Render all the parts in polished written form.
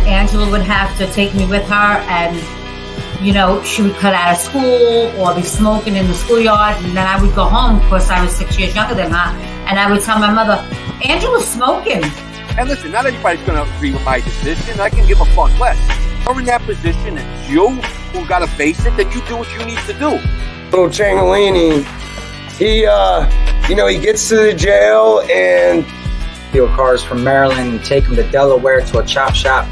Angela would have to take me with her, and she would cut out of school or be smoking in the schoolyard, and then I would go home. Of course, I was 6 years younger than her, and I would tell my mother, Angela's smoking. And listen, not everybody's going to agree with my decision. I can give a fuck less. You're in that position, it's you who got to face it, then you do what you need to do. Little Ciancaglini, he gets to the jail and steal cars from Maryland and take them to Delaware to a chop shop.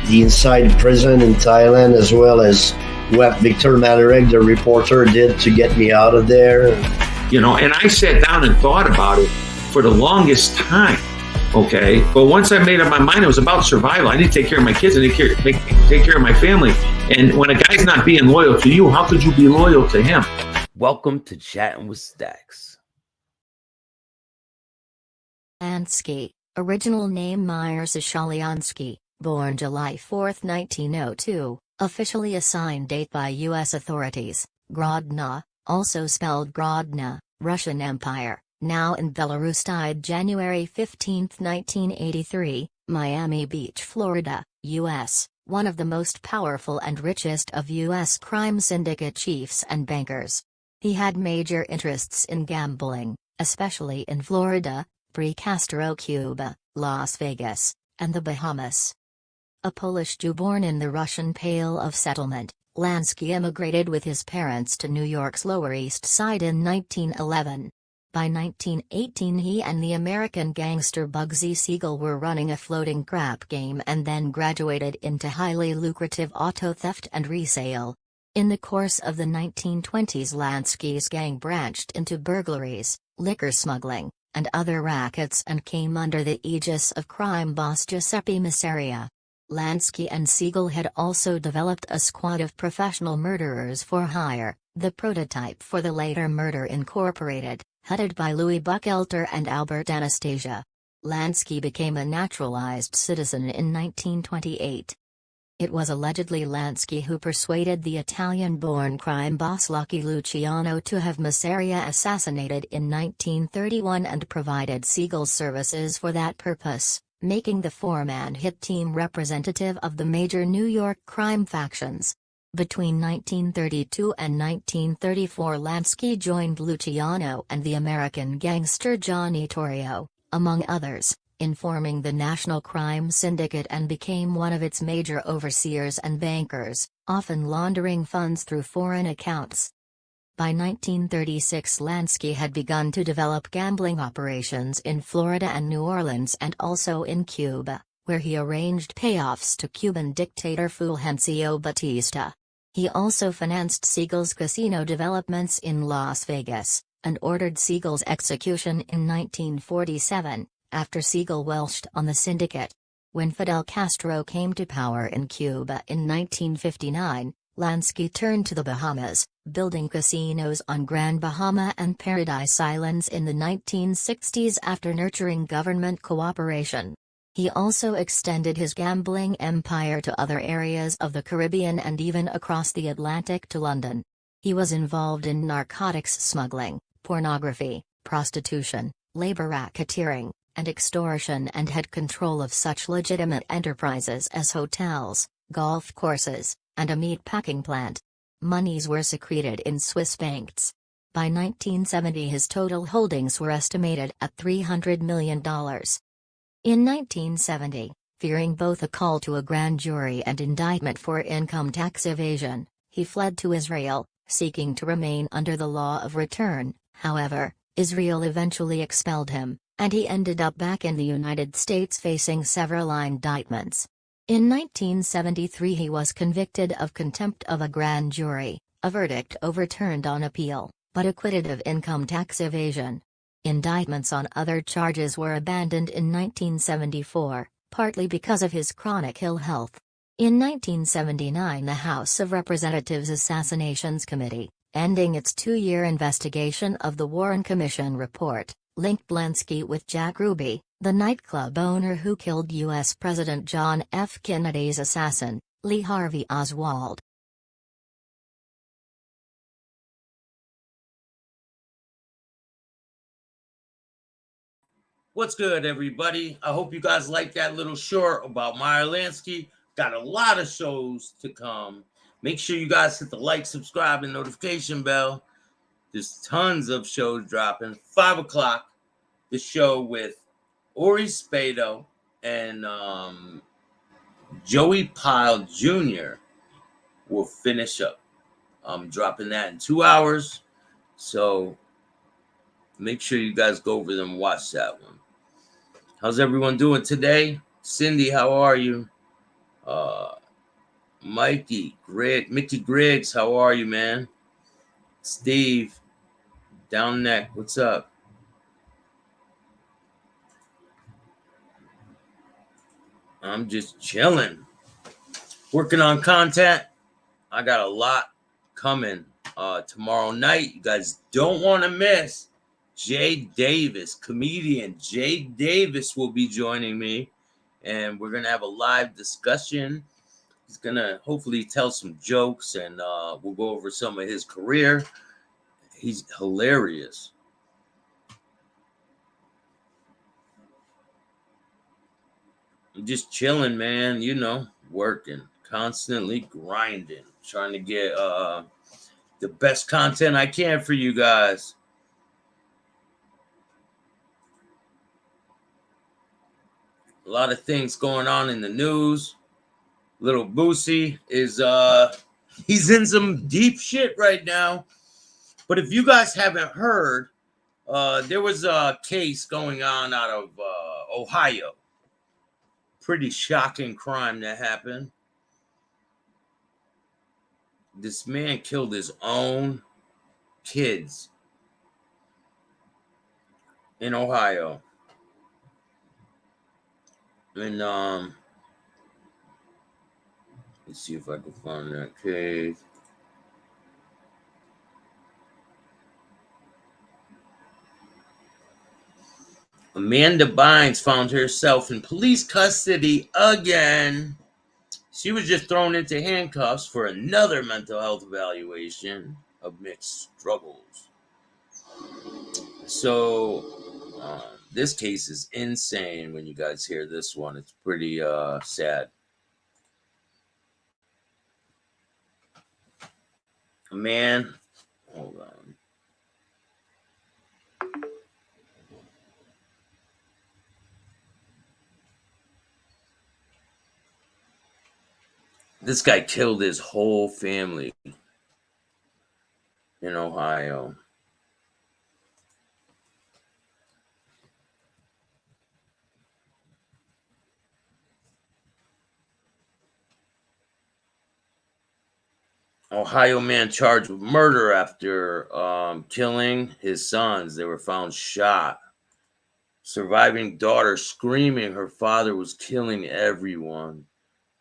The inside prison in Thailand, as well as what Victor Malarek, the reporter, did to get me out of there. And I sat down and thought about it for the longest time. Okay, but once I made up my mind, it was about survival. I need to take care of my kids and take care of my family. And when a guy's not being loyal to you, how could you be loyal to him? Welcome to Chattin with Staxx. Lansky, original name Meyer Lansky, born July 4, 1902, officially assigned date by U.S. authorities, Grodno, also spelled Grodna, Russian Empire. Now in Belarus, died January 15, 1983, Miami Beach, Florida, U.S., one of the most powerful and richest of U.S. crime syndicate chiefs and bankers. He had major interests in gambling, especially in Florida, pre-Castro Cuba, Las Vegas, and the Bahamas. A Polish Jew born in the Russian Pale of Settlement, Lansky immigrated with his parents to New York's Lower East Side in 1911. By 1918 he and the American gangster Bugsy Siegel were running a floating crap game and then graduated into highly lucrative auto theft and resale. In the course of the 1920s, Lansky's gang branched into burglaries, liquor smuggling, and other rackets and came under the aegis of crime boss Giuseppe Masseria. Lansky and Siegel had also developed a squad of professional murderers for hire, the prototype for the later Murder Incorporated, headed by Louis Buchalter and Albert Anastasia. Lansky became a naturalized citizen in 1928. It was allegedly Lansky who persuaded the Italian-born crime boss Lucky Luciano to have Masseria assassinated in 1931 and provided Siegel's services for that purpose, making the four-man hit team representative of the major New York crime factions. Between 1932 and 1934, Lansky joined Luciano and the American gangster Johnny Torrio, among others, in forming the National Crime Syndicate and became one of its major overseers and bankers, often laundering funds through foreign accounts. By 1936, Lansky had begun to develop gambling operations in Florida and New Orleans and also in Cuba, where he arranged payoffs to Cuban dictator Fulgencio Batista. He also financed Siegel's casino developments in Las Vegas, and ordered Siegel's execution in 1947, after Siegel welched on the syndicate. When Fidel Castro came to power in Cuba in 1959, Lansky turned to the Bahamas, building casinos on Grand Bahama and Paradise Islands in the 1960s after nurturing government cooperation. He also extended his gambling empire to other areas of the Caribbean and even across the Atlantic to London. He was involved in narcotics smuggling, pornography, prostitution, labor racketeering, and extortion, and had control of such legitimate enterprises as hotels, golf courses, and a meat packing plant. Monies were secreted in Swiss banks. By 1970 his total holdings were estimated at $300 million. In 1970, fearing both a call to a grand jury and indictment for income tax evasion, he fled to Israel, seeking to remain under the law of return. However, Israel eventually expelled him, and he ended up back in the United States facing several indictments. In 1973 he was convicted of contempt of a grand jury, a verdict overturned on appeal, but acquitted of income tax evasion. Indictments on other charges were abandoned in 1974, partly because of his chronic ill health. In 1979 the House of Representatives Assassinations Committee, ending its 2-year investigation of the Warren Commission report, linked Lansky with Jack Ruby, the nightclub owner who killed U.S. President John F. Kennedy's assassin, Lee Harvey Oswald. What's good, everybody? I hope you guys like that little short about Meyer Lansky, Got a lot of shows to come. Make sure you guys hit the like, subscribe, and notification bell. There's tons of shows dropping. 5 o'clock, the show with Ori Spado and Joey Pyle Jr. will finish up. I'm dropping that in 2 hours. So make sure you guys go over them and watch that one. How's everyone doing today? Cindy, how are you? Mickey Griggs, how are you, man? Steve, down neck, what's up? I'm just chilling. Working on content. I got a lot coming tomorrow night. You guys don't want to miss Jay Davis, comedian Jay Davis will be joining me, and we're going to have a live discussion. He's going to hopefully tell some jokes, and we'll go over some of his career. He's hilarious. I'm just chilling, man, you know, working, constantly grinding, trying to get the best content I can for you guys. A lot of things going on in the news. Little Boosie is he's in some deep shit right now. But if you guys haven't heard, there was a case going on out of Ohio. Pretty shocking crime that happened. This man killed his own kids in Ohio. And let's see if I can find that case. Amanda Bynes found herself in police custody again. She was just thrown into handcuffs for another mental health evaluation of mixed struggles. So this case is insane. When you guys hear this one, it's pretty sad. A man, hold on. This guy killed his whole family in Ohio. Ohio man charged with murder after killing his sons. They were found shot. Surviving daughter screaming her father was killing everyone.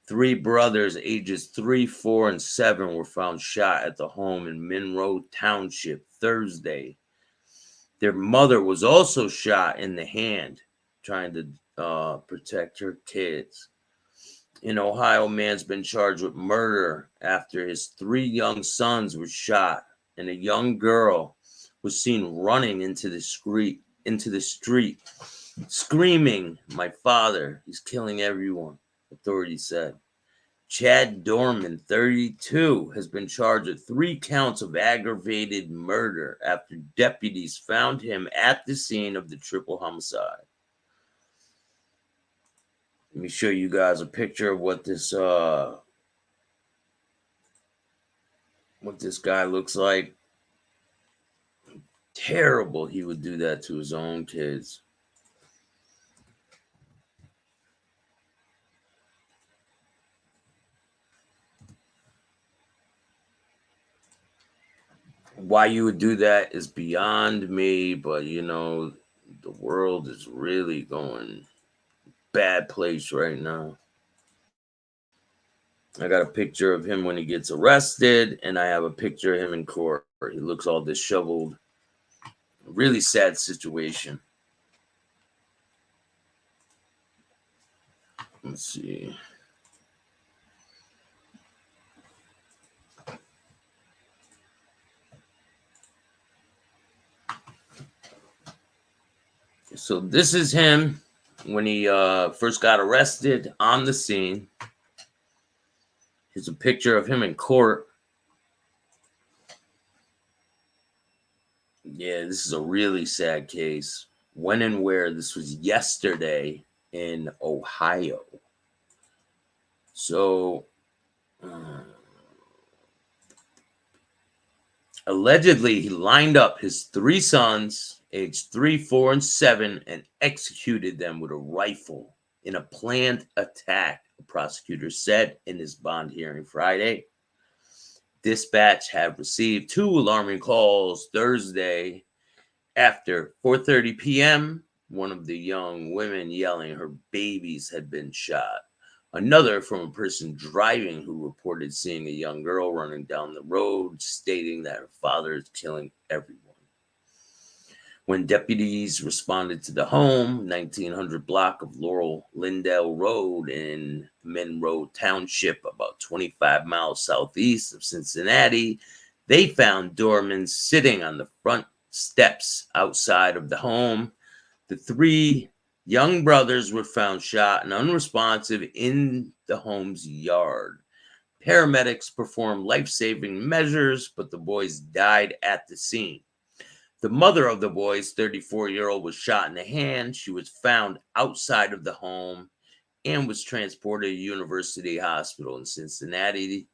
3 brothers, ages 3, 4, and 7, were found shot at the home in Monroe Township Thursday. Their mother was also shot in the hand, trying to protect her kids. In Ohio, man's been charged with murder after his 3 young sons were shot, and a young girl was seen running into the street, screaming, "My father, he's killing everyone," authorities said. Chad Dorman, 32, has been charged with 3 counts of aggravated murder after deputies found him at the scene of the triple homicide. Let me show you guys a picture of what this guy looks like. Terrible he would do that to his own kids. Why you would do that is beyond me, but you know, the world is really going bad place right now. I got a picture of him when he gets arrested, and I have a picture of him in court. He looks all disheveled. Really sad situation. Let's see. So this is him when he first got arrested on the scene. Here's a picture of him in court. Yeah, this is a really sad case. When and where? This was yesterday in Ohio. So, allegedly, he lined up his 3 sons, aged 3, 4, and 7, and executed them with a rifle in a planned attack, the prosecutor said in his bond hearing Friday. Dispatch have received 2 alarming calls Thursday after 4:30 p.m. One of the young women yelling her babies had been shot. Another from a person driving who reported seeing a young girl running down the road, stating that her father is killing everyone. When deputies responded to the home, 1900 block of Laurel Lindell Road in Monroe Township, about 25 miles southeast of Cincinnati, they found Dorman sitting on the front steps outside of the home. The 3 young brothers were found shot and unresponsive in the home's yard. Paramedics performed life-saving measures, but the boys died at the scene. The mother of the boys, 34-year-old, was shot in the hand. She was found outside of the home and was transported to University Hospital in Cincinnati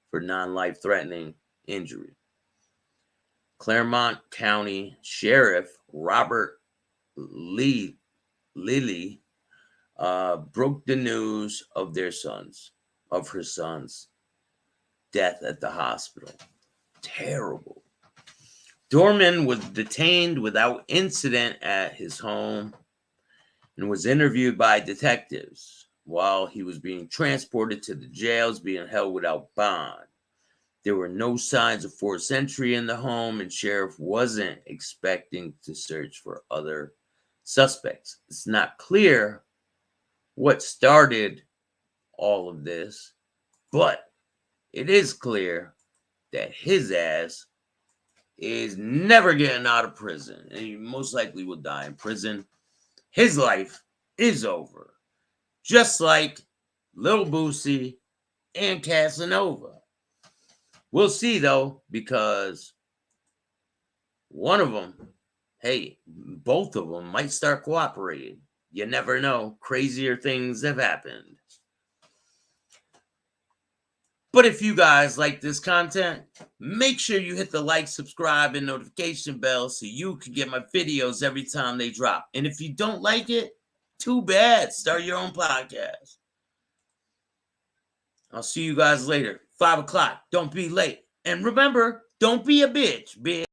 for non-life-threatening injury. Claremont County Sheriff Robert Lilly broke the news of her son's death at the hospital. Terrible. Dorman was detained without incident at his home and was interviewed by detectives while he was being transported to the jails, being held without bond. There were no signs of forced entry in the home, and sheriff wasn't expecting to search for other suspects. It's not clear what started all of this, but it is clear that his ass is never getting out of prison, and he most likely will die in prison. His life is over, just like Lil Boosie and Casanova. We'll see, though, because one of them, both of them might start cooperating. You never know. Crazier things have happened. But if you guys like this content, make sure you hit the like, subscribe, and notification bell so you can get my videos every time they drop. And if you don't like it, too bad. Start your own podcast. I'll see you guys later. 5 o'clock. Don't be late. And remember, don't be a bitch.